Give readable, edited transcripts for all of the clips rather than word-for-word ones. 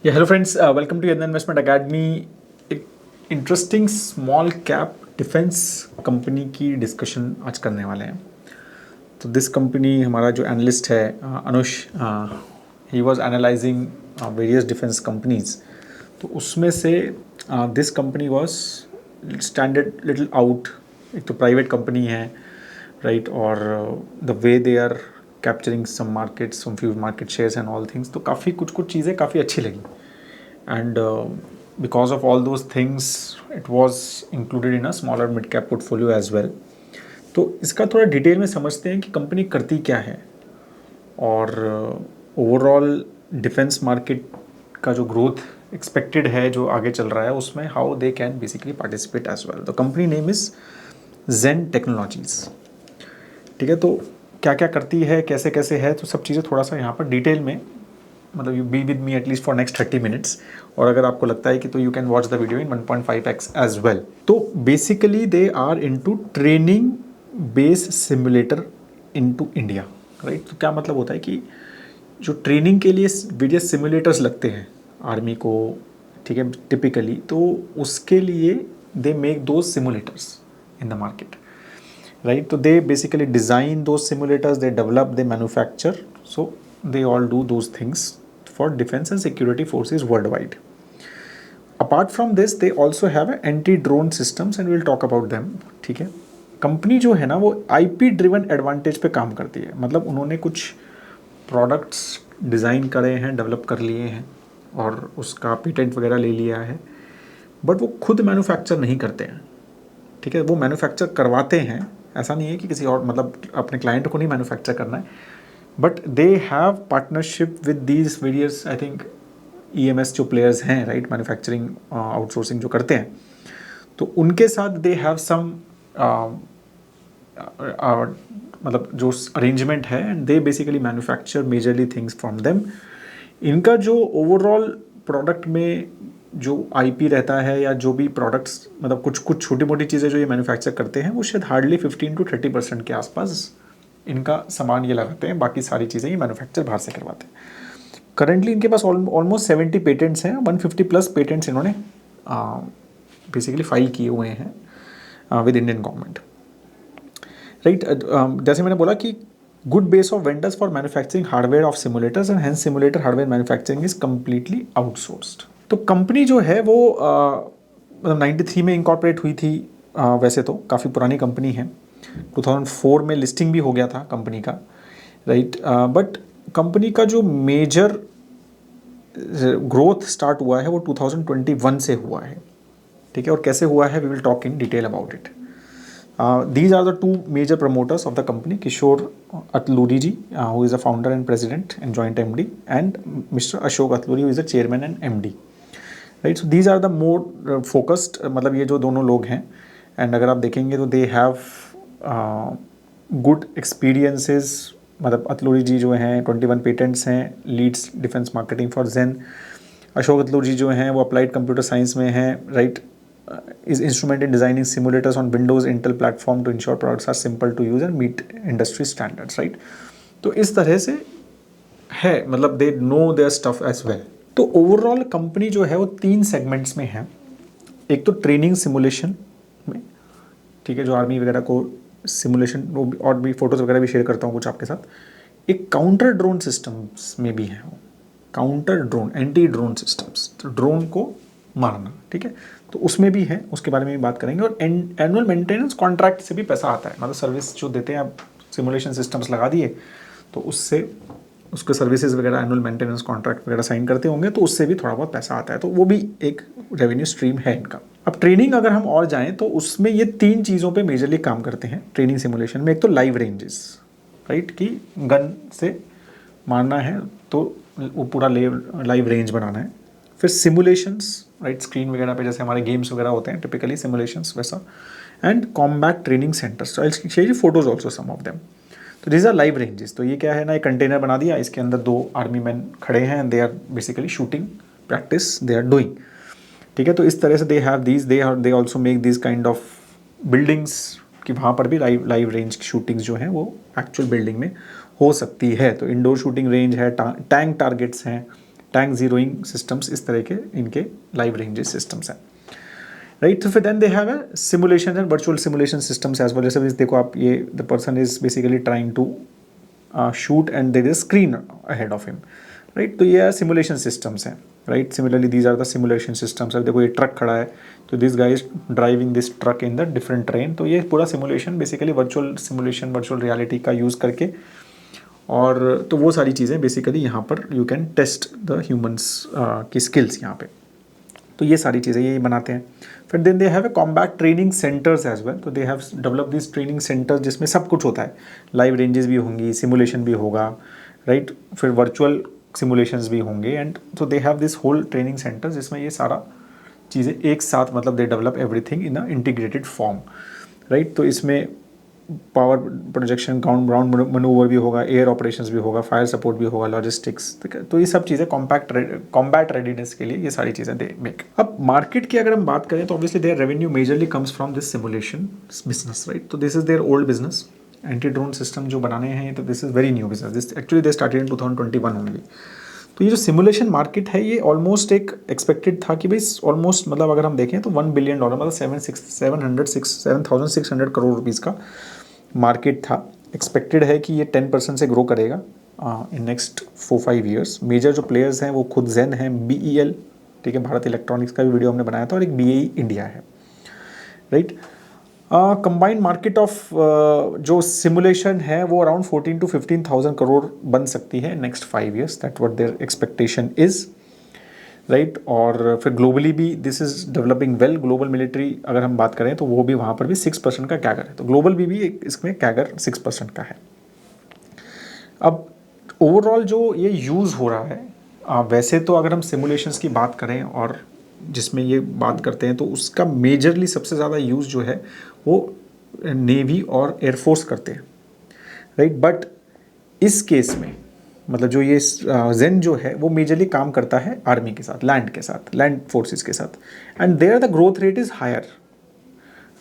Hello friends, welcome to investment academy. एक interesting small cap defence company की discussion आज करने वाले हैं। तो दिस कंपनी, हमारा जो एनालिस्ट है Anush, he was analysing various defence companies. तो उसमें से this company was standard little out. एक तो प्राइवेट कंपनी है, राइट, और the way they are capturing some markets, some few market shares and all things. तो काफ़ी कुछ चीज़ें काफ़ी अच्छी लगी, and because of all those things it was included in a smaller mid cap portfolio as well. तो इसका थोड़ा डिटेल में समझते हैं कि कंपनी करती क्या है और ओवरऑल डिफेंस मार्केट का जो ग्रोथ एक्सपेक्टेड है जो आगे चल रहा है उसमें how they can basically participate as well. The company name is Zen Technologies. ठीक है, तो क्या क्या करती है, कैसे कैसे है, तो सब चीज़ें थोड़ा सा यहाँ पर डिटेल में, मतलब you be with me at least for next 30 minutes. और अगर आपको लगता है कि तो you can watch the video in 1.5x as well. तो basically they are into training base simulator into India, right. तो क्या मतलब होता है कि जो ट्रेनिंग के लिए वेरियस सिमुलेटर्स लगते हैं आर्मी को, ठीक है, टिपिकली, तो उसके लिए they make those simulators in the market, right? So they basically design those simulators, they develop, they manufacture. So they all do those things for defense and security forces worldwide. Apart from this, they also have anti-drone systems and we'll talk about them. ठीक है, company जो है ना वो IP driven advantage पे काम करती है। मतलब उन्होंने कुछ प्रोडक्ट्स डिज़ाइन करे हैं, डेवलप कर लिए हैं और उसका पेटेंट वगैरह ले लिया है, बट वो खुद मैन्युफैक्चर नहीं करते हैं। ठीक है, वो मैन्युफैक्चर करवाते हैं, ऐसा नहीं है कि किसी और, मतलब अपने क्लाइंट को नहीं मैन्युफैक्चर करना है, but they have partnership with these various, I think EMS जो प्लेयर्स हैं, राइट, मैन्युफैक्चरिंग आउटसोर्सिंग जो करते हैं, तो उनके साथ दे हैव सम मतलब जो अरेंजमेंट है, and they basically manufacture majorly things from them. इनका जो ओवरऑल प्रोडक्ट में जो IP रहता है या जो भी प्रोडक्ट्स, मतलब कुछ कुछ छोटी मोटी चीज़ें जो ये मैन्युफैक्चर करते हैं, वो शायद हार्डली 15 to 30% के आसपास इनका सामान ये लगाते हैं। बाकी सारी चीज़ें ये मैन्युफैक्चर बाहर से करवाते हैं। करंटली इनके पास ऑलमोस्ट 70 पेटेंट्स हैं, 150+ पेटेंट्स इन्होंने बेसिकली फाइल किए हुए हैं विद इंडियन गवर्नमेंट, राइट। जैसे मैंने बोला कि good base of vendors for manufacturing hardware of simulators and hence simulator hardware manufacturing is completely outsourced. तो कंपनी जो है वो मतलब 93 में इंकॉर्पोरेट हुई थी। वैसे तो काफ़ी पुरानी कंपनी है, 2004 में लिस्टिंग भी हो गया था कंपनी का, राइट। बट कंपनी का जो मेजर ग्रोथ स्टार्ट हुआ है वो 2021 से हुआ है। ठीक है, और कैसे हुआ है we will talk in detail about it. These are the two major promoters of the company, Kishore Atluri ji, who is a founder and president and joint MD, and Mr. Ashok Atluri, who is a chairman and MD. Right, so these are the more focused, मतलब ये जो दोनों लोग हैं, and अगर आप देखेंगे तो they have good experiences। मतलब अतलूरी जी जो हैं 21 पेटेंट्स हैं, लीड्स डिफेंस मार्केटिंग फॉर जेन। अशोक अतलूरी जी जो हैं वो अप्लाइड कंप्यूटर साइंस में हैं, right, is instrument in designing simulators on Windows Intel platform to ensure products are simple to use and meet industry standards, right? तो इस तरह से है, मतलब they know their stuff as well। तो overall company जो है वो 3 सेगमेंट्स में है। एक तो ट्रेनिंग सिमुलेशन में, ठीक है, जो आर्मी वगैरह को सिमुलेशन, वो और भी फोटोज वगैरह भी शेयर करता हूँ कुछ आपके साथ। एक काउंटर ड्रोन सिस्टम्स में भी है, counter drone, anti drone systems, तो ड्रोन को मारना, ठीक है, तो उसमें भी है, उसके बारे में भी बात करेंगे। और एनुअल मेंटेनेंस कॉन्ट्रैक्ट से भी पैसा आता है, मतलब सर्विस जो देते हैं, आप सिमुलेशन सिस्टम्स लगा दिए तो उससे उसके सर्विसेज वगैरह, एनुअल मेंटेनेंस कॉन्ट्रैक्ट वगैरह साइन करते होंगे, तो उससे भी थोड़ा बहुत पैसा आता है, तो वो भी एक रेवेन्यू स्ट्रीम है इनका। अब ट्रेनिंग अगर हम और जाएँ तो उसमें ये 3 चीज़ों पर मेजरली काम करते हैं ट्रेनिंग सिमुलेशन में। एक तो लाइव रेंजेस, राइट, कि गन से मारना है तो वो पूरा लाइव रेंज बनाना है। फिर सिमुलेशंस, राइट, स्क्रीन वगैरह पे जैसे हमारे गेम्स वगैरह होते हैं टिपिकली सिमुलेशंस वैसा। एंड कॉम्बैट ट्रेनिंग सेंटर्स, तो I share you photos also some of them. तो दीज आर लाइव रेंजेस। तो ये क्या है ना, एक कंटेनर बना दिया, इसके अंदर 2 आर्मी मैन खड़े हैं and they are basically shooting practice they are doing. ठीक है, तो इस तरह से they have these, they also make this kind of buildings कि वहाँ पर भी लाइव रेंज की शूटिंग्स जो हैं वो एक्चुअल बिल्डिंग में हो सकती है। तो इंडोर शूटिंग रेंज है, टैंक टारगेट्स हैं, टैंक जीरोइंग सिस्टम्स, इस तरह के इनके लाइव रेंजेस सिस्टम्स हैं, राइट। तो फिर then they have a simulation and virtual simulation systems as well. जैसे देखो आप, ये the person is basically trying to shoot and there is screen ahead of him, right. तो ये सिमुलेशन सिस्टम्स हैं, right. Similarly these are the simulation systems. अब देखो ये ट्रक खड़ा है, तो this guy is driving this truck in the different terrain. तो ये पूरा simulation basically virtual simulation, virtual reality का यूज़ करके, और तो वो सारी चीज़ें बेसिकली यहाँ पर you can test the humans की स्किल्स यहाँ पे। तो ये सारी चीज़ें ये बनाते हैं। फिर then they have a combat training centres as well. तो they have develop this training centres जिसमें सब कुछ होता है, लाइव रेंजेस भी होंगी, सिमुलेशन भी होगा, राइट। फिर वर्चुअल सिमुलेशंस भी होंगे, एंड तो they have this whole training centre जिसमें ये सारा चीज़ें एक साथ, मतलब they develop everything in a integrated form, right. तो इसमें पावर प्रोजेक्शन, ग्राउंड मनूवर भी होगा, एयर ऑपरेशंस भी होगा, फायर सपोर्ट भी होगा, लॉजिस्टिक्स, ठीक है। तो ये सब चीज़ें कॉम्बैट रेडीनेस के लिए ये सारी चीज़ें दे मेक। अब मार्केट की अगर हम बात करें तो obviously their revenue majorly comes from this simulation business, right. तो this is their old business. Anti drone system जो बनाने हैं, तो this is very new business. This actually they started in 2021 only. तो ये जो सिमुलेशन मार्केट है, ये ऑलमोस्ट एक एक्सपेक्टेड था कि भाई ऑलमोस्ट, मतलब अगर हम देखें तो $1 बिलियन, मतलब 7,600 करोड़ रुपीज़ का मार्केट था। एक्सपेक्टेड है कि ये 10% से ग्रो करेगा इन नेक्स्ट 4-5 ईयर्स। मेजर जो प्लेयर्स हैं वो खुद जेन हैं, BEL, ठीक है, भारत इलेक्ट्रॉनिक्स का भी वीडियो हमने बनाया था, और एक BAE इंडिया है, राइट। कंबाइंड मार्केट ऑफ जो सिमुलेशन है वो अराउंड 14 to 15,000 करोड़ बन सकती है next 5 years. That what their expectation is, right. और फिर ग्लोबली भी this is developing well. Global military अगर हम बात करें तो वो भी वहाँ पर भी 6% का कैगर है। तो ग्लोबल भी इसमें कैगर 6% का है। अब ओवरऑल जो ये यूज़ हो रहा है, वैसे तो अगर हम सिमुलेशंस की बात करें और जिसमें ये बात करते हैं, तो उसका मेजरली सबसे ज़्यादा यूज़ जो है वो नेवी और एयरफोर्स करते हैं, राइट। बट इस केस में मतलब जो ये जेन जो है वो मेजरली काम करता है आर्मी के साथ, लैंड के साथ, लैंड फोर्सेस के साथ, and there the growth rate is higher,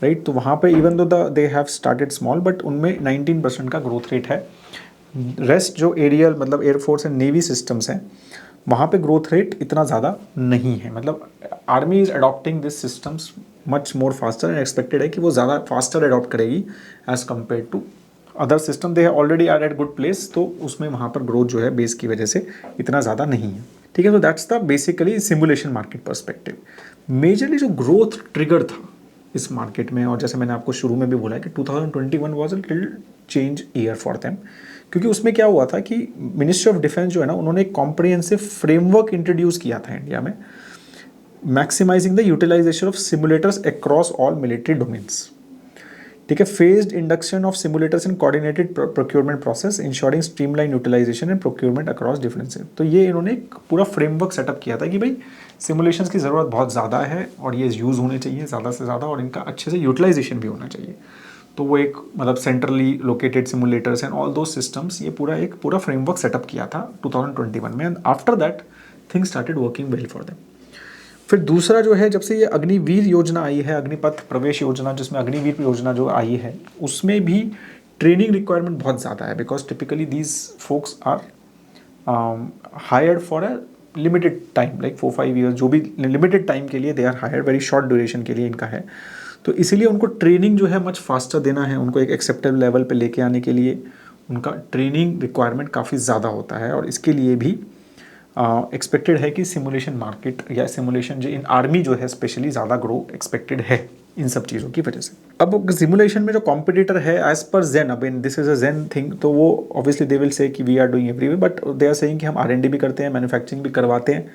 right. तो वहाँ पे even though they have started small, but उनमें 19% का ग्रोथ रेट है। रेस्ट जो एरियल, मतलब एयरफोर्स एंड नेवी सिस्टम्स हैं, वहाँ पे ग्रोथ रेट इतना ज़्यादा नहीं है। मतलब army is adopting this systems much more faster, and expected है कि वो ज़्यादा फास्टर अडॉप्ट करेगी as compare to other system. They have already are at good place, तो उसमें वहाँ पर ग्रोथ जो है बेस की वजह से इतना ज़्यादा नहीं है, ठीक है। तो that's the basically simulation market perspective. Majorly जो ग्रोथ ट्रिगर था इस मार्केट में, और जैसे मैंने आपको शुरू में भी बोला है कि 2021 was a little change year for them, क्योंकि उसमें क्या हुआ था कि मिनिस्ट्री ऑफ डिफेंस जो है ना, उन्होंने एक कॉम्प्रिहेंसिव फ्रेमवर्क इंट्रोड्यूस किया था इंडिया में, maximising the utilisation of simulators across all military domains, ठीक है। Phased induction of simulators in coordinated procurement process, ensuring streamline utilisation and procurement across difference. तो ये इन्होंने एक पूरा फ्रेमवर्क सेटअप किया था कि भाई सिमुलेशंस की ज़रूरत बहुत ज़्यादा है और ये यूज़ होने चाहिए ज़्यादा से ज़्यादा, और इनका अच्छे से यूटिलाइजेशन भी होना चाहिए। तो वो एक मतलब centrally located simulators and all दो सिस्टम्स, ये पूरा फ्रेमवर्क सेटअप किया था 2021 में, and after that things started working well for them. फिर दूसरा जो है, जब से ये अग्निवीर योजना आई है, अग्निपथ प्रवेश योजना, जिसमें अग्निवीर योजना जो आई है, उसमें भी ट्रेनिंग रिक्वायरमेंट बहुत ज़्यादा है, because typically these folks are hired for a limited time, like 4-5 years, जो भी लिमिटेड टाइम के लिए they are hired, very short duration के लिए इनका है। तो इसीलिए उनको ट्रेनिंग जो है मच फास्टर देना है, उनको एक एक्सेप्टेबल लेवल पे लेके आने के लिए उनका ट्रेनिंग रिक्वायरमेंट काफ़ी ज़्यादा होता है, और इसके लिए भी एक्सपेक्टेड है कि सिमुलेशन मार्केट या सिमुलेशन जो इन आर्मी जो है स्पेशली ज़्यादा ग्रो एक्सपेक्टेड है इन सब चीज़ों की वजह से। अब सिमुलेशन में जो कॉम्पिटिटर है एज पर जेन, अब in this is a gen thing, तो वो ऑब्वियसली दे विल से कि we are doing every way, but they are saying कि हम R&D भी करते हैं, मैन्युफैक्चरिंग भी करवाते हैं,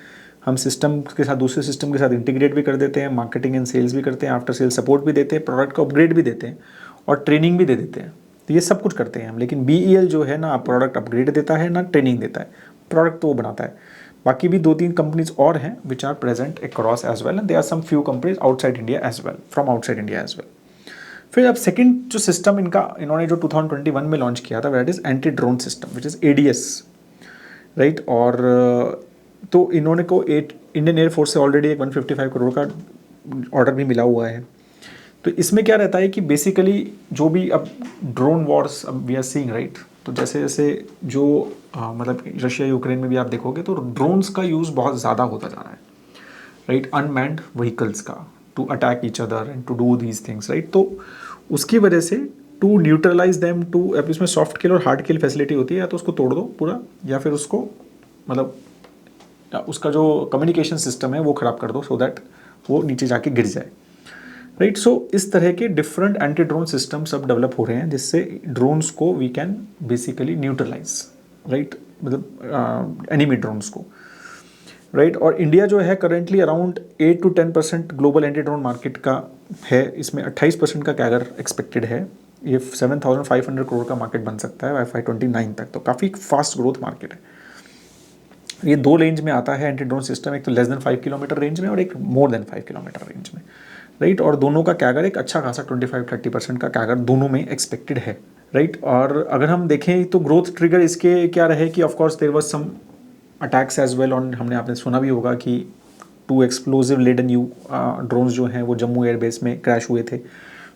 हम सिस्टम के साथ दूसरे सिस्टम के साथ इंटीग्रेट भी कर देते हैं, मार्केटिंग एंड सेल्स भी करते हैं, आफ्टर सेल सपोर्ट भी देते हैं, प्रोडक्ट को अपग्रेड भी देते हैं, और ट्रेनिंग भी दे देते हैं। तो ये सब कुछ करते हैं हम, लेकिन BEL जो है ना प्रोडक्ट अपग्रेड देता है ना ट्रेनिंग देता है, प्रोडक्ट तो वो बनाता है। बाकी भी 2-3 कंपनीज और हैं which are present across as well, and they are some few companies outside India as well, from outside India as well. फिर अब सेकंड जो सिस्टम इन्होंने जो 2021 में लॉन्च किया था, that is anti drone system, which is ADS, right. और तो इन्होंने को इंडियन एयरफोर्स से ऑलरेडी एक 155 करोड़ का ऑर्डर भी मिला हुआ है। तो इसमें क्या रहता है कि बेसिकली जो भी अब ड्रोन वॉर्स अब वी आर सीइंग, राइट, तो जैसे जैसे जो मतलब रशिया यूक्रेन में भी आप देखोगे तो ड्रोन्स का यूज़ बहुत ज़्यादा होता जा रहा है, राइट, अनमैन्ड व्हीकल्स का, to attack each other and to do these things, right. तो उसकी वजह से टू न्यूट्रलाइज देम, टू, अब इसमें सॉफ्ट किल और हार्ड किल फैसिलिटी होती है, या तो उसको तोड़ दो पूरा, या फिर उसको मतलब उसका जो कम्युनिकेशन सिस्टम है वो ख़राब कर दो, सो दैट वो नीचे जाके गिर जाए, राइट। सो इस तरह के डिफरेंट एंटी ड्रोन सिस्टम सब डेवलप हो रहे हैं जिससे ड्रोन्स को we can basically neutralise, right, मतलब एनिमी ड्रोन्स को, राइट। और इंडिया जो है currently around 8 to 10% global anti drone market का है, इसमें 28% का कैगर एक्सपेक्टेड है। ये 7,500 करोड़ का मार्केट बन सकता है FY29 तक, तो काफ़ी फास्ट ग्रोथ मार्केट है। ये दो रेंज में आता है एंटी ड्रोन सिस्टम, एक तो लेस देन 5 किलोमीटर रेंज में और एक मोर देन 5 किलोमीटर रेंज में, राइट। और दोनों का कैगर एक अच्छा खासा 25-30% का कैगर दोनों में एक्सपेक्टेड है, राइट। और अगर हम देखें तो ग्रोथ ट्रिगर इसके क्या रहे कि of course there was some attacks as well on, हमने आपने सुना भी होगा कि 2 एक्सप्लोजिव लेडन यू ड्रोन्स जो हैं वो जम्मू एयरबेस में क्रैश हुए थे।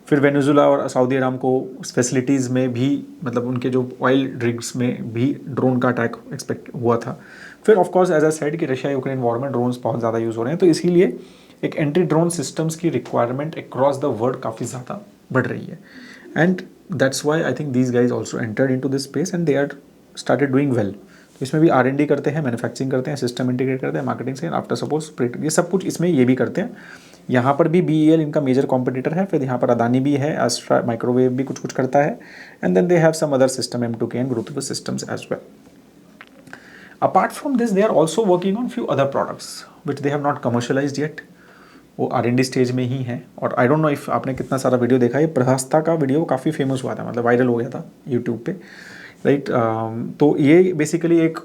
फिर वेनेजुला और सऊदी अराम को फैसिलिटीज़ में भी, मतलब उनके जो ऑयल रिग्स में भी ड्रोन का अटैक एक्सपेक्ट हुआ था। फिर ऑफकोर्स एज अ साइड कि रशिया यूक्रेन वॉर में ड्रोन्स बहुत ज़्यादा यूज़ हो रहे हैं, तो इसीलिए एक एंटी ड्रोन सिस्टम्स की रिक्वायरमेंट अक्रॉस द वर्ल्ड काफ़ी ज़्यादा बढ़ रही है। And that's why I think these guys also entered in to this space and they are started doing well. तो इसमें भी R&D करते हैं, मैन्युफैक्चरिंग करते हैं, सिस्टम इंटीग्रेट करते हैं, मार्केटिंग से आफ्टर सपोज ये सब कुछ इसमें ये भी करते हैं। यहाँ पर भी BEL इनका मेजर कॉम्पिटिटर है, फिर यहाँ पर अदानी भी है, एस्ट्रा माइक्रोवेव भी कुछ कुछ करता है, and then they have some other system M2K and growth systems as well. Apart from this, they are also working on few other products which they have not commercialized yet. वो R&D stage में ही है। और आई don't know if आपने कितना सारा video देखा है, प्रभास्ता का वीडियो काफ़ी फेमस हुआ था, मतलब वायरल हो गया था यूट्यूब पे, राइट। तो ये बेसिकली एक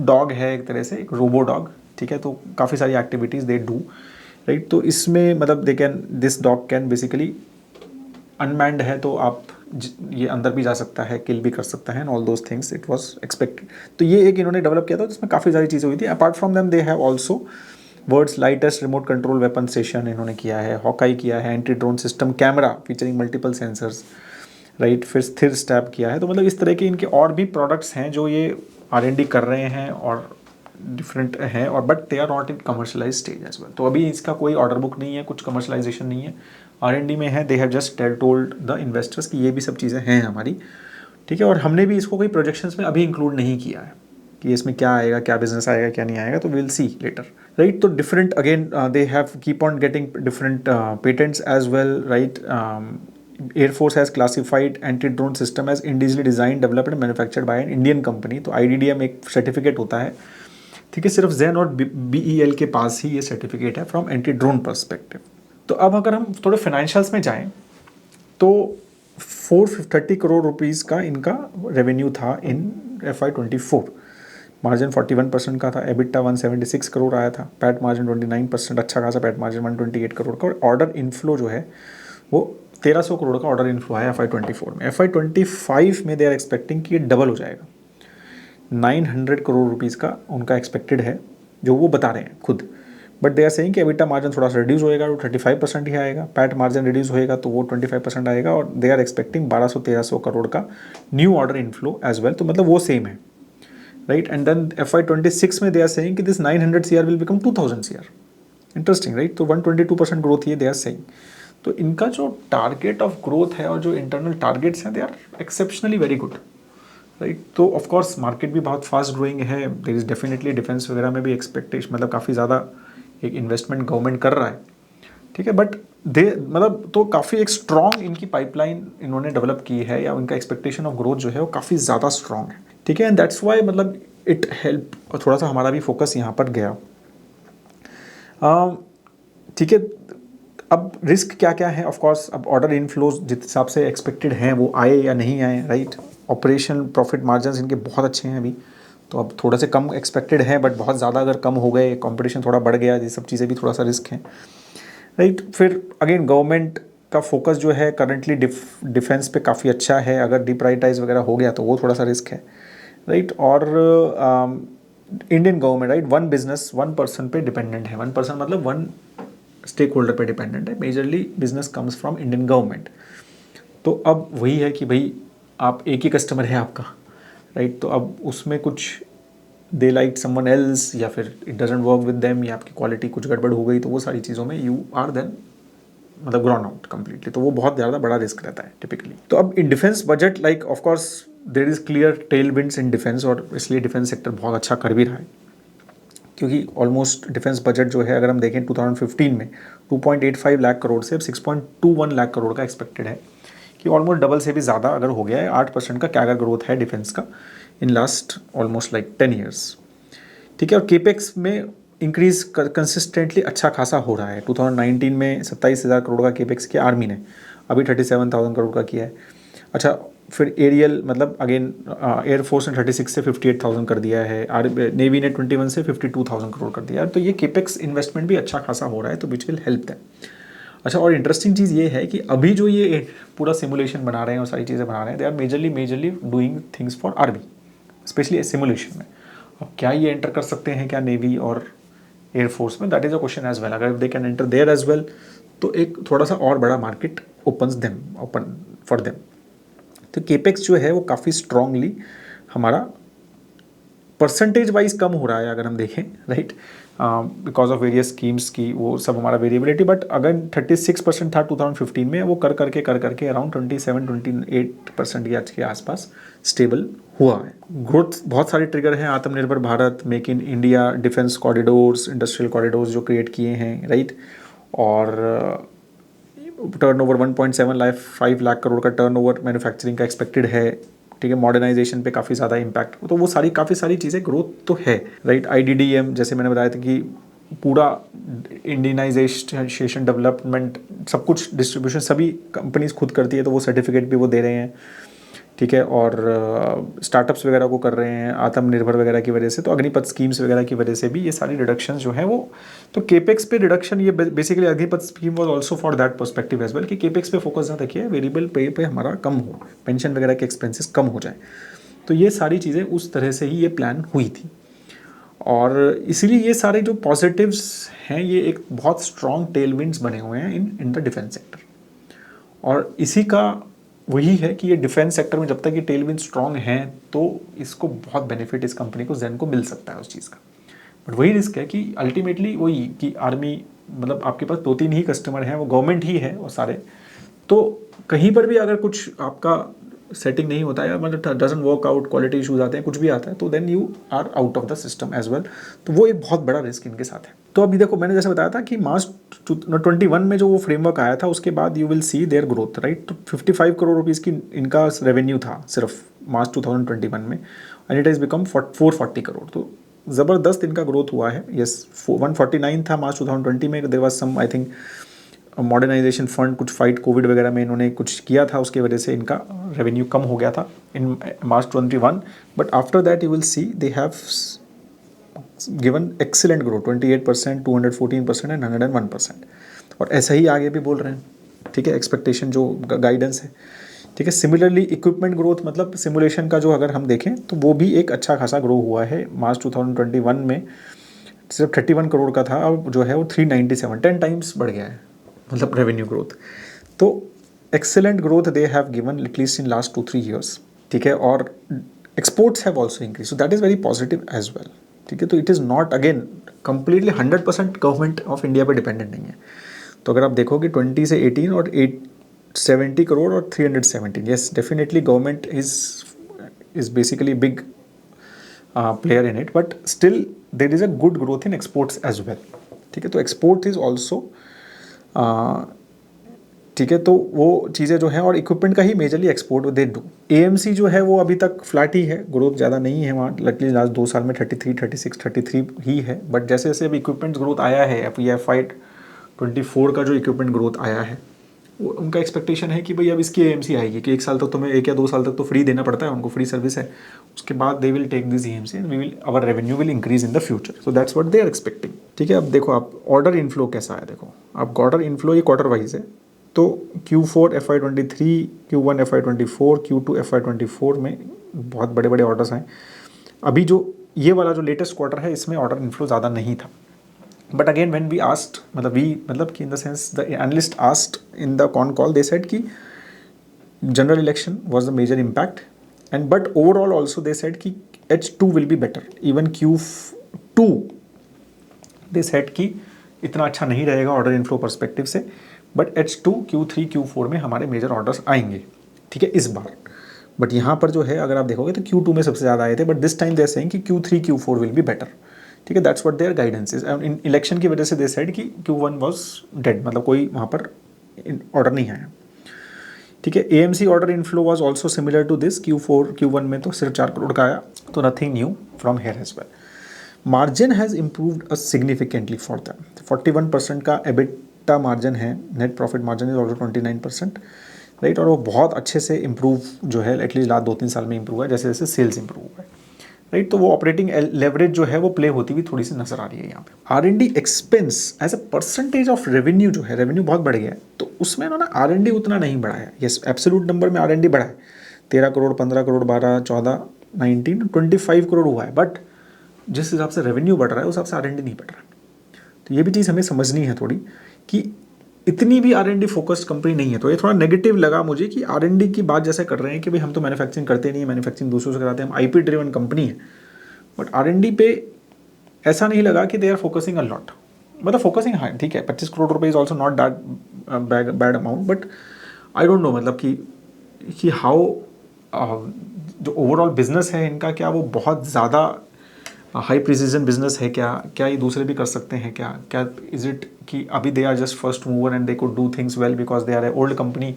डॉग है, एक तरह से एक रोबो डॉग, ठीक है। तो काफ़ी सारी एक्टिविटीज़ दे डू, राइट। तो इसमें मतलब they can, this dog can basically unmanned है, तो आप ये अंदर भी जा सकता है, किल भी कर सकता है, and all those things it was expected. तो ये एक इन्होंने डेवलप किया था जिसमें काफ़ी सारी चीज़ें हुई थी। Apart from them they have also world's lightest remote control weapon station इन्होंने किया है, हॉकाई किया है, anti drone system camera featuring multiple sensors, right. फिर स्थिर स्टैब किया है। तो मतलब इस तरह के इनके और भी प्रोडक्ट्स हैं जो ये R&D कर रहे हैं और डिफरेंट हैं, और but they are not in commercialise stage as well. तो अभी इसका कोई ऑर्डर बुक नहीं है, कुछ कमर्शलाइजेशन नहीं है, R&D में है। They have just told the investors कि ये भी सब चीज़ें हैं हमारी, ठीक है। और हमने भी इसको कोई प्रोजेक्शंस में अभी इंक्लूड नहीं किया है कि इसमें क्या आएगा, क्या बिजनेस आएगा, क्या नहीं आएगा, तो विल सी लेटर, राइट। तो different again they have keep on getting different patents as well, right. Air force has classified anti drone system as individually design developed and manufactured by an Indian company. तो IDDM एक certificate होता है, ठीक है, सिर्फ Zen और BEL के पास ही ये सर्टिफिकेट है फ्रॉम एंटी ड्रोन पर्सपेक्टिव। तो अब अगर हम थोड़े फाइनेंशियल्स में जाएं तो 430 करोड़ रुपीज़ का इनका रेवेन्यू था इन FY24, मार्जिन 41% का था, EBITDA 176 करोड़ आया था, पैट मार्जिन 29%, अच्छा खासा पैट मार्जिन 128 करोड़ का, और ऑर्डर इनफ्लो जो है वो 1300 करोड़ का ऑर्डर इनफ्लो आया FY24 में। FY25 में दे आर एक्सपेक्टिंग कि ये डबल हो जाएगा, 900 करोड़ रुपीज़ का उनका एक्सपेक्टेड है, जो वो बता रहे हैं खुद। बट दे आर सेइंग कि EBITDA मार्जिन थोड़ा सा रिड्यूस होएगा, वो 35% ही आएगा, पैट मार्जिन रिड्यूस होएगा तो वो 25% आएगा, और दे आर एक्सपेक्टिंग 1200-1300 करोड़ का new order inflow as well. तो मतलब वो सेम है, राइट। एंड देन FY26 में दे आर सेइंग कि this 900 CR will become 2000 CR। Interesting, right. तो 122% ग्रोथ ये दे आर सेइंग। तो इनका जो टारगेट ऑफ ग्रोथ है और जो इंटरनल टारगेट्स हैं, they are exceptionally very good, right. तो ऑफकोर्स मार्केट भी बहुत फास्ट ग्रोइंग है, देयर इज़ डेफिनेटली डिफेंस वगैरह में भी एक्सपेक्टेशन, मतलब काफ़ी ज़्यादा एक इन्वेस्टमेंट गवर्नमेंट कर रहा है, ठीक है। बट दे मतलब तो काफ़ी एक स्ट्रॉन्ग इनकी पाइपलाइन इन्होंने डेवलप की है, या उनका एक्सपेक्टेशन ऑफ ग्रोथ जो है वो काफ़ी ज़्यादा स्ट्रॉन्ग है, ठीक है। एंड दैट्स वाई मतलब इट हेल्प, और थोड़ा सा हमारा भी फोकस यहाँ पर गया, ठीक है। अब रिस्क क्या क्या है, ऑफकोर्स अब ऑर्डर इनफ्लोज जिस हिसाब से एक्सपेक्टेड हैं वो आए या नहीं आए, राइट। ऑपरेशन प्रॉफिट मार्जिन इनके बहुत अच्छे हैं अभी, तो अब थोड़ा से कम एक्सपेक्टेड है, बट बहुत ज़्यादा अगर कम हो गए, कंपटीशन थोड़ा बढ़ गया, ये सब चीज़ें भी थोड़ा सा रिस्क है, राइट। फिर अगेन गवर्नमेंट का फोकस जो है करंटली डिफेंस पे काफ़ी अच्छा है, अगर डिप्राइटाइज वगैरह हो गया तो वो थोड़ा सा रिस्क है, राइट। और Indian government, right, one business one person पे डिपेंडेंट है, वन पर्सन मतलब वन स्टेक होल्डर पे डिपेंडेंट है, majorly business comes from Indian government. तो अब वही है कि भाई आप एक ही कस्टमर है आपका, राइट। तो अब उसमें कुछ दे लाइक समवन एल्स, या फिर it doesn't work with them, या आपकी क्वालिटी कुछ गड़बड़ हो गई, तो वो सारी चीज़ों में यू आर देन मतलब ग्रॉन आउट कम्प्लीटली। तो वो बहुत ज़्यादा बड़ा रिस्क रहता है टिपिकली। तो अब in defence budget like of course there is clear tail winds in defence, और इसलिए डिफेंस सेक्टर बहुत अच्छा कर भी रहा है, क्योंकि ऑलमोस्ट डिफेंस बजट जो है अगर हम देखें 2015 में 2.85 लाख करोड़ से अब 6.21 लाख करोड़ का एक्सपेक्टेड है, कि ऑलमोस्ट डबल से भी ज़्यादा अगर हो गया है। 8% का कैगर ग्रोथ है डिफेंस का in last almost like 10 years, ठीक है। और केपेक्स में इंक्रीज कंसिस्टेंटली अच्छा खासा हो रहा है। 2019 में 27,000 करोड़ का केपेक्स किया आर्मी ने, अभी 37,000 करोड़ का किया है। अच्छा, फिर एरियल मतलब अगेन एयरफोर्स ने 36 से 58,000 कर दिया है, नेवी ने 21 से 52,000 करोड़ कर दिया है। तो ये केपेक्स इन्वेस्टमेंट भी अच्छा खासा हो रहा है, तो विच विल हेल्प दैम। अच्छा, और इंटरेस्टिंग चीज़ ये है कि अभी जो ये पूरा सिमुलेशन बना रहे हैं और सारी चीज़ें बना रहे हैं, they are majorly doing things for army, specially simulation में। अब क्या ये एंटर कर सकते हैं क्या नेवी और एयरफोर्स में, that is a question as well. अगर they can enter there as well, तो एक थोड़ा सा और बड़ा मार्केट ओपन फॉर देम। तो केपेक्स जो है वो काफ़ी स्ट्रांगली हमारा परसेंटेज वाइज कम हो रहा है अगर हम देखें, right, because of various schemes की वो सब हमारा वेरिएबिलिटी। बट अगर 36% था 2015 में, वो कर करके अराउंड 27-28% के आसपास स्टेबल हुआ है। ग्रोथ बहुत सारे ट्रिगर हैं, आत्मनिर्भर Bharat, make in India, defence corridors, industrial corridors जो क्रिएट किए हैं, राइट। और टर्नओवर 1.75 लाख करोड़ का टर्नओवर मैन्युफैक्चरिंग का एक्सपेक्टेड है, ठीक है। मॉडर्नाइजेशन पे काफ़ी ज़्यादा इम्पैक्ट, तो वो काफ़ी सारी चीज़ें ग्रोथ तो है, राइट। IDDM जैसे मैंने बताया था कि पूरा इंडियनाइजेशन डेवलपमेंट सब कुछ डिस्ट्रीब्यूशन सभी कंपनीज खुद करती है, तो वो सर्टिफिकेट भी वो दे रहे हैं, ठीक है। और स्टार्टअप्स वगैरह को कर रहे हैं आत्मनिर्भर वगैरह की वजह से, तो अग्निपथ स्कीम्स वगैरह की वजह से भी ये सारी रिडक्शन जो है वो, तो केपेक्स पे रिडक्शन, ये basically Agnipath scheme was also for that perspective as well, कि केपेक्स पे फोकस ज़्यादा किया है, वेरिएबल पे हमारा कम हो, पेंशन वगैरह के एक्सपेंसेस कम हो जाए। तो ये सारी चीज़ें उस तरह से ही ये प्लान हुई थी, और इसीलिए ये सारे जो पॉजिटिव्स हैं ये एक बहुत स्ट्रॉन्ग टेलविंड्स बने हुए हैं इन द डिफेंस सेक्टर। और इसी का वही है कि ये डिफेंस सेक्टर में जब तक ये टेलविंड स्ट्रॉन्ग हैं, तो इसको बहुत बेनिफिट इस कंपनी को जेन को मिल सकता है उस चीज़ का। बट वही रिस्क है कि अल्टीमेटली वही कि आर्मी मतलब आपके पास 2-3 ही कस्टमर हैं, वो गवर्नमेंट ही है वो सारे, तो कहीं पर भी अगर कुछ आपका सेटिंग नहीं होता है, मतलब doesn't work out, quality issues आते हैं, कुछ भी आता है, तो then you are out of the system as well. तो वो एक बहुत बड़ा रिस्क इनके साथ है। तो अभी देखो, मैंने जैसे बताया था कि मार्च 21 में जो वो फ्रेमवर्क आया था, उसके बाद you will C their growth, right. तो 55 करोड़ रुपीज़ की इनका रेवेन्यू था सिर्फ मार्च 2021 में, and it is become 440 crore. तो ज़बरदस्त इनका ग्रोथ हुआ है। यस, 149 था मार्च 2020 में, there was some I think modernisation fund, कुछ फाइट कोविड वगैरह में इन्होंने कुछ किया था, उसके वजह से इनका रेवेन्यू कम हो गया था इन मार्च 21। But after that you will C they have given excellent growth, 28%, 214% and 101%। और ऐसा ही आगे भी बोल रहे हैं, ठीक है। एक्सपेक्टेशन जो गाइडेंस है, ठीक है। सिमिलरली इक्विपमेंट ग्रोथ, मतलब सिमुलेशन का जो अगर हम देखें तो वो भी एक अच्छा खासा ग्रो हुआ है। मार्च 2021 में सिर्फ 31 करोड़ का था, अब जो है वो 397, 10 टाइम्स बढ़ गया है, मतलब रेवेन्यू ग्रोथ। तो excellent growth they have given at least in last 2-3 years, ठीक है। और exports have also increase, so that is very positive as well, ठीक है। तो it is not again completely 100% government of India पे डिपेंडेंट नहीं है। तो अगर आप देखोगे 20 से 18 और 870 करोड़ और 317, yes definitely government is basically big player in it, but still there is a good growth in exports as well, ठीक है। तो एक्सपोर्ट इज ऑल्सो, ठीक है। तो वो चीज़ें जो हैं, और इक्विपमेंट का ही majorly export they do. AMC जो है वो अभी तक फ्लैट ही है, ग्रोथ ज़्यादा नहीं है वहाँ, लकीली लास्ट 2 साल में 33, 36, 33 ही है। बट जैसे जैसे अभी इक्विपमेंट ग्रोथ आया है, FY24 का जो इक्विपमेंट ग्रोथ आया है, वो उनका एक्सपेक्टेशन है कि भाई अब इसकी AMC आएगी कि 1 साल तक तुम्हें 1 या 2 साल तक तो फ्री देना पड़ता है उनको, फ्री सर्विस है। उसके बाद they will take this AMC and we will our revenue will increase in the future, so that's what they are expecting, ठीक है। अब देखो आप ऑर्डर इनफ्लो कैसा है, देखो आप ऑर्डर इनफ्लो ये क्वार्टर वाइज है। तो Q4 FY23, Q1 FY24, Q2 FY24 में बहुत बड़े बड़े ऑर्डर्स हैं। अभी जो ये वाला जो लेटेस्ट क्वार्टर है, इसमें ऑर्डर इनफ्लो ज़्यादा नहीं था। But again when we asked, मतलब कि in the sense the analyst asked in the con call, they said कि general election was the major impact, and but overall also they said कि H2 will be better, even Q2 they said कि इतना अच्छा नहीं रहेगा order inflow perspective से, but H2 Q3 Q4 में हमारे मेजर ऑर्डर्स आएंगे, ठीक है, इस बार। बट यहाँ पर जो है अगर आप देखोगे तो Q2 में सबसे ज़्यादा आए थे, but this time they are saying कि Q3 Q4 will be better, ठीक है, that's what their guidance is. In election की वजह से दे सेड कि Q1 वाज डेड, मतलब कोई वहाँ पर ऑर्डर नहीं आया, ठीक है। AMC order inflow was also similar to this, Q1 में तो सिर्फ 4 करोड़ का आया, तो nothing new from here as well. Margin has improved significantly for them, 41% का एबिटा मार्जिन है, net profit margin is also 29%, right, और वो बहुत अच्छे से इम्प्रूव जो है एटलीस्ट लास्ट 2-3 साल में इम्प्रूव है, जैसे जैसे सेल्स इम्प्रूव हुआ है, राइट। तो वो ऑपरेटिंग लेवरेज जो है वो प्ले होती हुई थोड़ी सी नजर आ रही है यहाँ पे। R&D expense as a percentage of revenue जो है, रेवेन्यू बहुत बढ़ गया है, तो उसमें उन्होंने R&D उतना नहीं बढ़ाया। यस, एब्सोल्यूट नंबर में R&D बढ़ा है, 13 करोड़, 15 करोड़, 12, 14, 19, 25 करोड़ हुआ है, बट जिस हिसाब से रेवेन्यू बढ़ रहा है उस हिसाब से R&D नहीं बढ़ रहा है। तो ये भी चीज़ हमें समझनी है थोड़ी कि इतनी भी R&D फोकस्ड कंपनी नहीं है। तो ये थोड़ा नेगेटिव लगा मुझे कि R&D की बात जैसे कर रहे हैं कि भाई हम तो मैन्युफैक्चरिंग करते नहीं है, मैन्युफैक्चरिंग दूसरों से कराते हैं, हम IP ड्रिवन कंपनी है, बट R&D पे ऐसा नहीं लगा कि they are focusing a lot, मतलब फोकसिंग है, ठीक है, 25 करोड़ रुपए is also not that bad amount, but I don't know मतलब कि हाउ जो ओवरऑल बिजनेस है इनका, क्या वो बहुत ज़्यादा हाई प्रिसीजन बिजनेस है, क्या ये दूसरे भी कर सकते हैं, क्या इज इट कि अभी they are just first mover and they could do things well because they are a old company,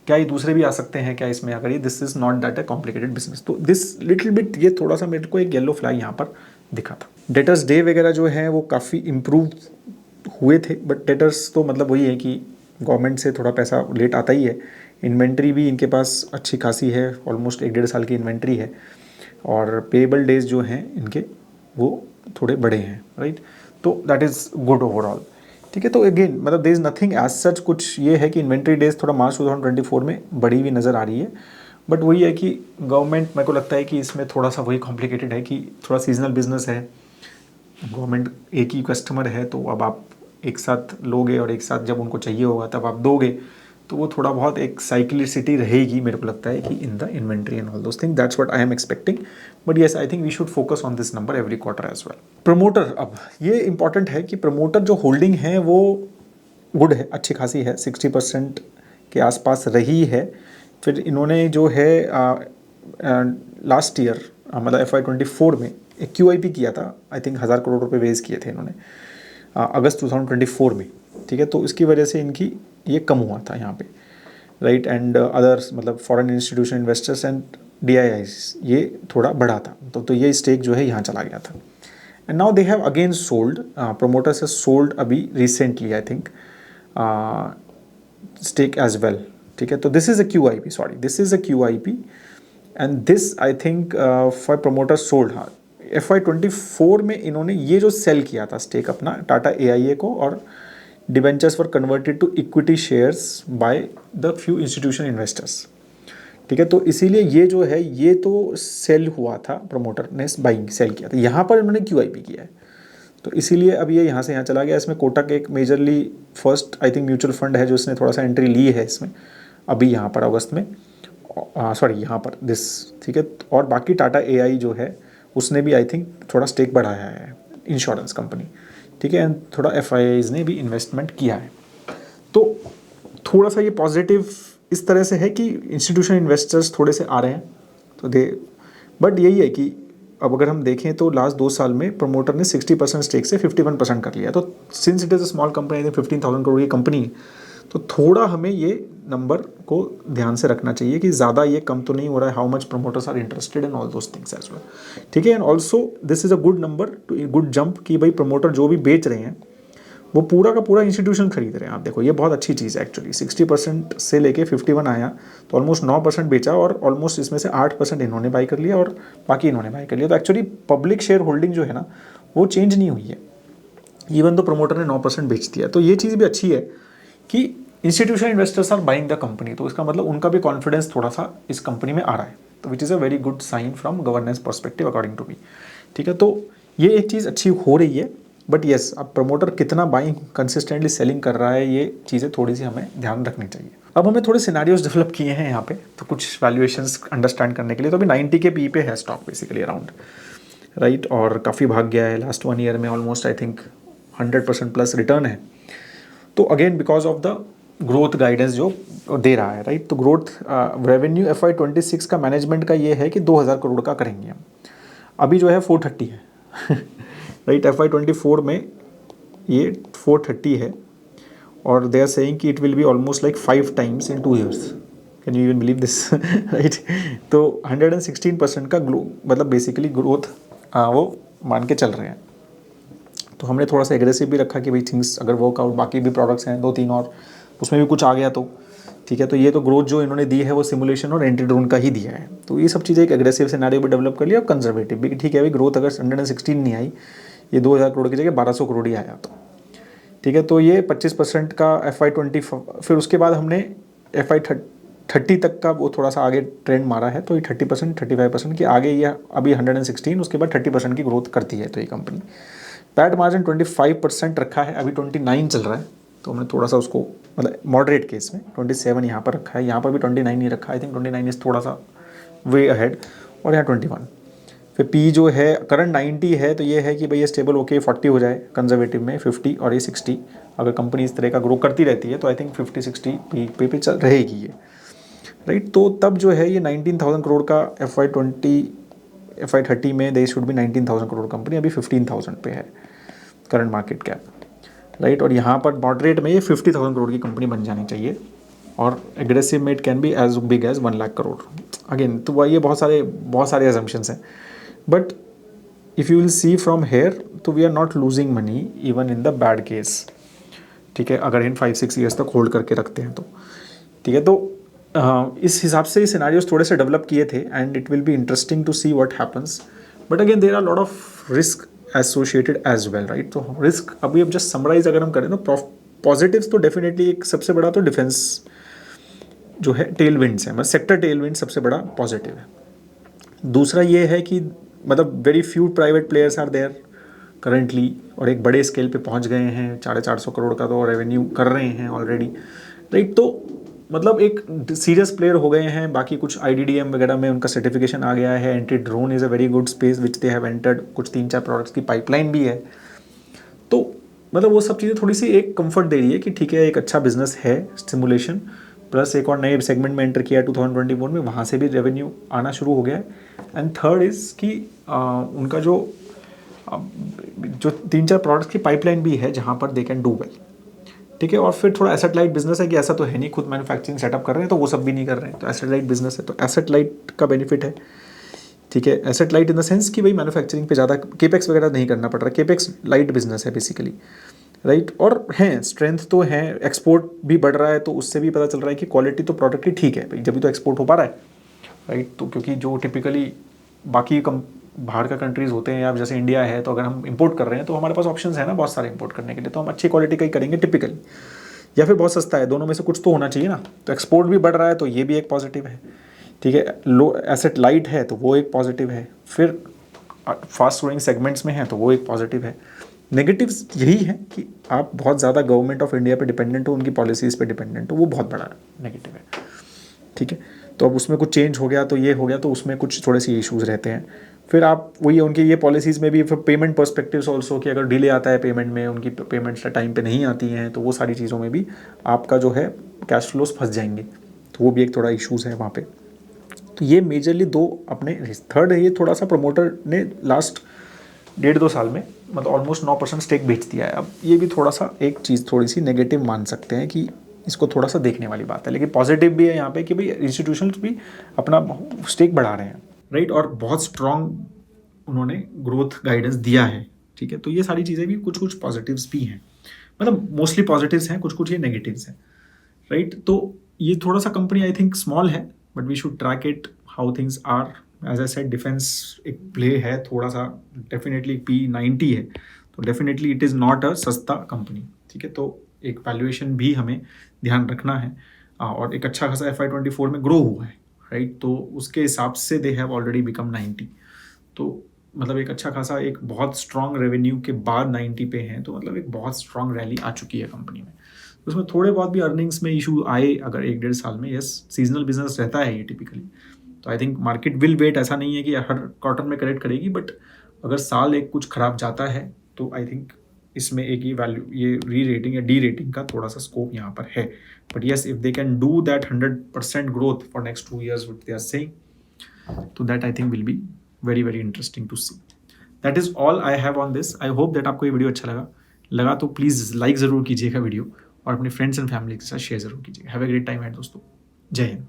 क्या ये दूसरे भी आ सकते हैं क्या इसमें, अगर ये this is not that A complicated business. तो दिस लिटिल बिट ये थोड़ा सा मेरे को एक येलो फ्लैग यहाँ पर दिखा था। डेटर्स डे वगैरह जो है वो काफ़ी इम्प्रूव हुए थे, बट डेटर्स तो मतलब वही है कि गवर्नमेंट से थोड़ा पैसा लेट आता ही है। इन्वेंट्री भी इनके पास अच्छी खासी है, ऑलमोस्ट 1-1.5 साल की इन्वेंट्री है, और पेएबल डेज जो हैं इनके वो थोड़े बड़े हैं, राइट। तो दैट इज़ गुड ओवरऑल, ठीक है। तो अगेन मतलब there is nothing as such, कुछ ये है कि इन्वेंट्री डेज थोड़ा मार्च 2024 में बढ़ी हुई नज़र आ रही है, बट वही है कि गवर्नमेंट, मेरे को लगता है कि इसमें थोड़ा सा वही कॉम्प्लिकेटेड है कि थोड़ा सीजनल बिजनेस है, गवर्नमेंट एक ही कस्टमर है, तो अब आप एक साथ लोगे और एक साथ जब उनको चाहिए होगा तब आप दोगे, तो वो थोड़ा बहुत एक साइक्लिसिटी रहेगी मेरे को लगता है कि in the inventory and all those thing, that's what I am expecting, but yes I think we should focus on this number every quarter as well. Promoter, अब ये इंपॉर्टेंट है कि प्रमोटर जो होल्डिंग है वो गुड है, अच्छी खासी है, 60% के आसपास रही है। फिर इन्होंने जो है लास्ट ईयर मतलब FY24 में एक QIP किया था, आई थिंक 1000 करोड़ रुपए रेज किए थे इन्होंने अगस्त 2024 में, ठीक है। तो इसकी वजह से इनकी ये कम हुआ था यहाँ पे, राइट, एंड अदर्स मतलब foreign institution investors and DIIs ये थोड़ा बढ़ा था, तो ये स्टेक जो है यहाँ चला गया था, and now they have again sold, promoters have sold अभी recently I think stake as well, ठीक है। तो this is a QIP, sorry this is a QIP, and this I think for promoter sold, हाँ FY24 में इन्होंने ये जो cell किया था स्टेक अपना टाटा AIA को, और debentures were converted to equity shares by the few institution investors, ठीक है। तो इसीलिए ये जो है ये तो सेल हुआ था, प्रमोटर ने बाइंग सेल किया था, यहाँ पर इन्होंने QIP किया है, तो इसीलिए अब ये यहाँ से यहाँ चला गया। इसमें कोटक एक majorly first I think mutual fund है जो इसने थोड़ा सा एंट्री ली है इसमें अभी यहाँ पर अगस्त में, सॉरी यहाँ पर दिस, ठीक है। और बाकी टाटा AI जो है उसने भी आई थिंक थोड़ा स्टेक बढ़ाया है, इंश्योरेंस कंपनी, ठीक है, एंड थोड़ा FIIs ने भी इन्वेस्टमेंट किया है। तो थोड़ा सा ये पॉजिटिव इस तरह से है कि इंस्टीट्यूशन इन्वेस्टर्स थोड़े से आ रहे हैं, तो बट यही है कि अब अगर हम देखें तो लास्ट 2 साल में प्रमोटर ने 60% स्टेक से 51% कर लिया, तो since it is a small company, 15,000 crore की कंपनी है, तो थोड़ा हमें ये नंबर को ध्यान से रखना चाहिए कि ज़्यादा ये कम तो नहीं हो रहा है, how much promoters are interested in all those things as well, ठीक है। And also this is a good number to good jump कि भाई प्रमोटर जो भी बेच रहे हैं वो पूरा का पूरा इंस्टीट्यूशन खरीद रहे हैं। आप देखो ये बहुत अच्छी चीज़ है एक्चुअली, 60% से लेके 51 आया तो ऑलमोस्ट 9% बेचा, और ऑलमोस्ट इसमें से 8% इन्होंने बाई कर लिया और बाकी इन्होंने बाई कर लिया। तो एक्चुअली पब्लिक शेयर होल्डिंग जो है ना वो चेंज नहीं हुई है, इवन तो प्रमोटर ने 9% बेच दिया। तो ये चीज़ भी अच्छी है कि institutional investors are buying the company, तो इसका मतलब उनका भी कॉन्फिडेंस थोड़ा सा इस कंपनी में आ रहा है, तो which is a very good sign from governance perspective according to me, ठीक है। तो ये एक चीज़ अच्छी हो रही है, बट येस अब प्रमोटर कितना बाइंग कंसिस्टेंटली सेलिंग कर रहा है, ये चीज़ें थोड़ी सी हमें ध्यान रखनी चाहिए। अब हमें थोड़े सिनारियोज डेवलप किए हैं यहाँ पे, तो कुछ वैल्यूएशंस अंडरस्टैंड करने के लिए। तो अभी 90 के पी पे है स्टॉक बेसिकली अराउंड, राइट, और काफ़ी भाग गया है लास्ट 1 ईयर में, almost I think 100% plus return है। तो again because of the growth guidance जो दे रहा है, राइट। तो ग्रोथ रेवेन्यू FY26 का मैनेजमेंट का ये है कि 2000 करोड़ का करेंगे हम, अभी जो है 430 है राइट। FY24 में ये 430 है, और दे आर सेइंग कि it will be almost like 5 times in 2 years। Can you even believe this right. तो 116% का मतलब बेसिकली ग्रोथ वो मान के चल रहे हैं। तो हमने थोड़ा सा एग्रेसिव भी रखा कि भाई थिंग्स अगर वर्कआउट, बाकी भी प्रोडक्ट्स हैं 2-3 और, उसमें भी कुछ आ गया तो ठीक है। तो ये तो ग्रोथ जो इन्होंने दी है वो सिमुलेशन और एंटी ड्रोन का ही दिया है। तो ये सब चीज़ें एक एग्रेसिव सिनेरियो भी डेवलप कर लिया, और कंजर्वेटिव भी, ठीक है भाई ग्रोथ अगर 116 नहीं आई, ये 2000 करोड़ की जगह 1200 करोड़ ही आया तो ठीक है। तो ये 25% का FY20, फिर उसके बाद हमने FY30 तक का वो थोड़ा सा आगे ट्रेंड मारा है। तो ये 30%, 35% की आगे, ये अभी 116, उसके बाद 30% की ग्रोथ करती है। तो ये कंपनी पैट मार्जिन 25% रखा है, अभी 29 चल रहा है। तो हमने थोड़ा सा उसको मतलब मॉडरेट केस में 27 यहाँ पर रखा है, यहाँ पर भी 29 ही रखा है। आई थिंक 29 इज थोड़ा सा वे अहेड, और यहाँ 21। फिर पी जो है करंट 90 है, तो ये है कि भाई ये स्टेबल होके 40 हो जाए कंजर्वेटिव में 50, और ये 60। अगर कंपनी इस तरह का ग्रो करती रहती है तो आई थिंक 50-60 पी पे चल रहेगी ये, राइट। तो तब जो है ये 19,000 करोड़ का FY30 में दे शुड भी 19,000 करोड़ कंपनी, अभी 15,000 पे है करंट मार्केट कैप, राइट। और यहाँ पर मॉडरेट में ये 50,000 करोड़ की कंपनी बन जानी चाहिए, और एग्रेसिव में it can be as big as 1 lakh crore again. तो ये बहुत सारे एजम्पशंस हैं, but if you will see from here, तो we are not losing money even in the bad case, ठीक है, अगर इन 5-6 ईयर्स तक होल्ड करके रखते हैं तो ठीक है। तो इस हिसाब से ये सिनारियोज थोड़े से डेवलप किए थे, and it will be interesting to see what happens, but again there are lot of risk associated as well, right. तो रिस्क अभी अब जस्ट समराइज अगर हम करें तो पॉजिटिव्स तो डेफिनेटली एक सबसे बड़ा तो डिफेंस जो है टेल विंड्स है, मतलब सेक्टर टेल विंड सबसे बड़ा पॉजिटिव है। दूसरा ये है कि मतलब very few private players are there currently, और एक बड़े स्केल पे पहुंच गए हैं, 450 करोड़ का तो रेवेन्यू कर रहे हैं ऑलरेडी, राइट। तो मतलब एक सीरियस प्लेयर हो गए हैं। बाकी कुछ IDDM वगैरह में उनका सर्टिफिकेशन आ गया है। Anti drone is a very good space which they have entered, कुछ 3-4 प्रोडक्ट्स की पाइपलाइन भी है। तो मतलब वो सब चीज़ें थोड़ी सी एक कंफर्ट दे रही है कि ठीक है एक अच्छा बिजनेस है सिमुलेशन, प्लस एक और नए सेगमेंट में एंटर किया 2024 में, वहाँ से भी रेवेन्यू आना शुरू हो गया है। एंड थर्ड इज़ कि उनका जो 3-4 प्रोडक्ट्स की पाइपलाइन भी है जहाँ पर दे कैन डू वेल, ठीक है। और फिर थोड़ा एसेट लाइट बिजनेस है कि ऐसा तो है नहीं खुद मैन्युफैक्चरिंग सेटअप कर रहे हैं तो वो सब भी नहीं कर रहे हैं, तो एसेट लाइट बिजनेस है, तो एसेट लाइट का बेनिफिट है, ठीक है। Asset light in the sense कि भाई मैन्युफैक्चरिंग पे ज़्यादा केपेक्स वगैरह नहीं करना पड़ रहा, केपेक्स लाइट बिजनेस है बेसिकली, राइट। और हैं स्ट्रेंथ तो है, एक्सपोर्ट भी बढ़ रहा है, तो उससे भी पता चल रहा है कि क्वालिटी तो प्रोडक्ट की ठीक है भाई, जब भी तो एक्सपोर्ट हो पा रहा है, राइट। तो क्योंकि जो टिपिकली बाकी बाहर का कंट्रीज़ होते हैं, या जैसे इंडिया है, तो अगर हम इंपोर्ट कर रहे हैं तो हमारे पास ऑप्शंस है ना बहुत सारे इंपोर्ट करने के लिए, तो हम अच्छी क्वालिटी का ही करेंगे टिपिकली, या फिर बहुत सस्ता है, दोनों में से कुछ तो होना चाहिए ना। तो एक्सपोर्ट भी बढ़ रहा है तो ये भी एक पॉजिटिव है, ठीक है। लो एसेट लाइट है तो वो एक पॉजिटिव है, फिर फास्ट ग्रोइंग सेगमेंट्स में है तो वो एक पॉजिटिव है। नेगेटिव्स यही है कि आप बहुत ज़्यादा गवर्नमेंट ऑफ इंडिया पे डिपेंडेंट हो, उनकी पॉलिसीज़ पे डिपेंडेंट हो, वो बहुत बड़ा नेगेटिव है, ठीक है। तो अब उसमें कुछ चेंज हो गया तो ये हो गया, तो उसमें कुछ थोड़े से इश्यूज़ रहते हैं। फिर आप वही उनकी ये पॉलिसीज़ में भी फिर पेमेंट पर्सपेक्टिव्स ऑल्सो, कि अगर डिले आता है पेमेंट में, उनकी पेमेंट्स टाइम पे नहीं आती हैं, तो वो सारी चीज़ों में भी आपका जो है कैश फ्लोस फंस जाएंगे, तो वो भी एक थोड़ा इशूज़ है वहाँ पे। तो ये मेजरली दो अपने। थर्ड है ये थोड़ा सा प्रमोटर ने लास्ट 1.5-2 साल में मतलब ऑलमोस्ट 9% स्टेक बेच दिया है। अब ये भी थोड़ा सा एक चीज़ थोड़ी सी नेगेटिव मान सकते हैं कि इसको थोड़ा सा देखने वाली बात है, लेकिन पॉजिटिव भी है यहाँ पे कि भाई इंस्टीट्यूशंस भी अपना स्टेक बढ़ा रहे हैं, राइट। और बहुत स्ट्रॉन्ग उन्होंने ग्रोथ गाइडेंस दिया है, ठीक है। तो ये सारी चीज़ें भी कुछ पॉजिटिव्स भी हैं, मतलब मोस्टली पॉजिटिव्स हैं, कुछ ये नेगेटिव्स हैं, राइट। तो ये थोड़ा सा कंपनी आई थिंक स्मॉल है, but we should track it how things are. As I said defence एक प्ले है थोड़ा सा, डेफिनेटली P90 है, तो definitely it is not a सस्ता कंपनी, ठीक है। तो एक वैल्यूएशन भी हमें ध्यान रखना है, और एक अच्छा खासा FY24 में ग्रो हुआ है, राइट। तो उसके हिसाब से दे हैव ऑलरेडी बिकम 90, तो मतलब एक अच्छा खासा एक बहुत स्ट्रॉन्ग रेवेन्यू के बाद 90 पे हैं, तो मतलब एक बहुत स्ट्रॉन्ग रैली आ चुकी है कंपनी में। उसमें थोड़े बहुत भी अर्निंग्स में इशू आए अगर 1-1.5 साल में, यस सीजनल बिजनेस रहता है ये टिपिकली, तो I think market will wait, ऐसा नहीं है कि हर क्वार्टर में करेक्ट करेगी, बट अगर साल एक कुछ खराब जाता है तो आई थिंक इसमें एक ये वैल्यू, ये री रेटिंग या डी रेटिंग का थोड़ा सा स्कोप यहाँ पर है. But yes, if they can do that 100% growth for next 2 years what they are saying, तो that I think will be very very interesting to see. That is all I have on this. I hope that आपको ये video अच्छा लगा तो please like ज़रूर कीजिएगा video, और अपने फ्रेंड्स एंड फैमिली के साथ शेयर ज़रूर कीजिएगा. हैव ए ग्रेट टाइम है दोस्तों. जय हिंद.